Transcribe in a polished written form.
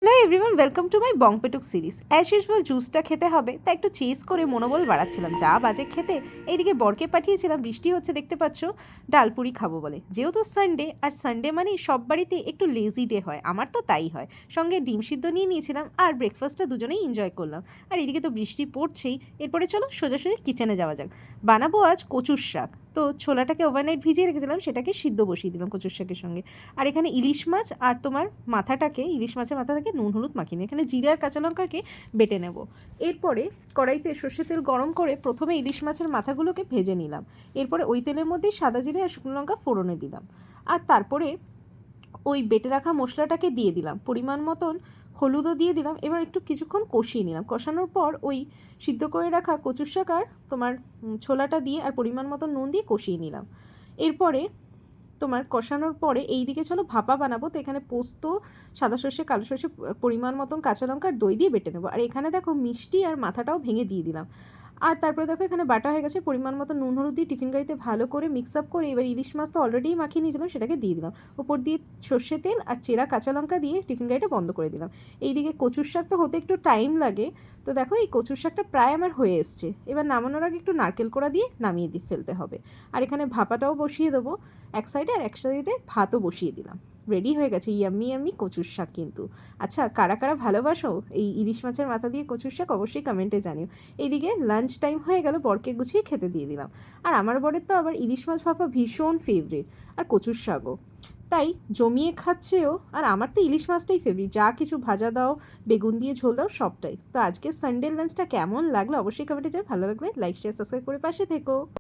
Hello everyone, welcome to my Bongpetuk series. As usual জুসটা খেতে হবে, তাই একটু চেস করে মনোবল বাড়াচ্ছিলাম। যা বাজে খেতে। এইদিকে বরকে পাঠিয়েছিলাম, বৃষ্টি হচ্ছে দেখতে পাচ্ছ, ডালপুরি খাবো বলে। যেহেতু সানডে, আর সানডে মানেই সব বাড়িতে একটু লেজি ডে হয়, আমার তো তাই হয়। সঙ্গে ডিম সিদ্ধ নিয়ে নিয়েছিলাম, আর ব্রেকফাস্টটা দুজনেই এনজয় করলাম। আর এদিকে তো বৃষ্টি পড়ছেই। এরপরে চলো সোজাসুজি কিচেনে যাওয়া যাক। বানাবো আজ কচুর শাক। তো ছোলাটাকে ওভারনাইট ভিজিয়ে রেখেছিলাম, সেটাকে সিদ্ধ বসিয়ে দিলাম কচুর শাকের সঙ্গে। আর এখানে ইলিশ মাছ আর তোমার মাথাটাকে, ইলিশ মাছের মাথাটাকে নুন হলুদ মাখিয়ে নিই। এখানে জিরে আর কাঁচা লঙ্কাকে বেটে নেব। এরপরে কড়াইতে সর্ষের তেল গরম করে প্রথমে ইলিশ মাছের মাথাগুলোকে ভেজে নিলাম। এরপরে ওই তেলের মধ্যেই সাদা জিরে আর শুকনো লঙ্কা ফোড়নে দিলাম। আর তারপরে ওই বেটে রাখা মশলাটাকে দিয়ে দিলাম, পরিমাণ মতন হলুদও দিয়ে দিলাম। এবার একটু কিছুক্ষণ কষিয়ে নিলাম। কষানোর পর ওই সিদ্ধ করে রাখা কচুর শাক আর তোমার ছোলাটা দিয়ে আর পরিমাণ মতন নুন দিয়ে কষিয়ে নিলাম। এরপরে তোমার কষানোর পরে এই দিকে চলো ভাপা বানাবো। তো এখানে পোস্ত, সাদা সর্ষে, কালো সর্ষে, পরিমাণ মতন কাঁচা লঙ্কা আর দই দিয়ে বেটে নেবো। আর এখানে দেখো মিষ্টি আর মাথাটাও ভেঙে দিয়ে দিলাম। আর তারপরে দেখো এখানে বাটা হয়ে গেছে, পরিমাণ মতো নুন হলুদ দিয়ে টিফিন গাড়িতে ভালো করে মিক্স আপ করে এবার ইলিশ মাছ তো অলরেডি মাখিয়ে নিয়েছিলাম, সেটাকে দিয়ে দিলাম। উপর দিয়ে সর্ষে তেল আর চেরা কাঁচা লঙ্কা দিয়ে টিফিন গাড়িটা বন্ধ করে দিলাম। এইদিকে কচুর শাক তো হতে একটু টাইম লাগে। তো দেখো এই কচুর শাকটা প্রায় আমার হয়ে এসছে। এবার নামানোর আগে একটু নারকেল কোড়া দিয়ে নামিয়ে ফেলতে হবে। আর এখানে ভাপাটাও বসিয়ে দেবো এক সাইডে, আর এক সাইডে ভাতও বসিয়ে দিলাম। রেডি হয়ে গেছে ইয়াম্মি ইয়াম্মি কচুর শাক কিন্তু। আচ্ছা, কারা কারা ভালোবাসো এই ইলিশ মাছের মাথা দিয়ে কচুর শাক অবশ্যই কমেন্টে জানিও। এইদিকে লাঞ্চ টাইম হয়ে গেল, বরকে গুছিয়ে খেতে দিয়ে দিলাম। আর আমার বরের তো আবার ইলিশ মাছ ভাপা ভীষণ ফেভারিট, আর কচুর শাকও। তাই জমিয়ে খাচ্ছেও। আর আমার তো ইলিশ মাছটাই ফেভারিট, যা কিছু ভাজা দাও, বেগুন দিয়ে ঝোল দাও, সবটাই। তো আজকে সানডে লাঞ্চটা কেমন লাগলো অবশ্যই কমেন্টে জানাও। ভালো লাগলে লাইক শেয়ার সাবস্ক্রাইব করে পাশে থেকো।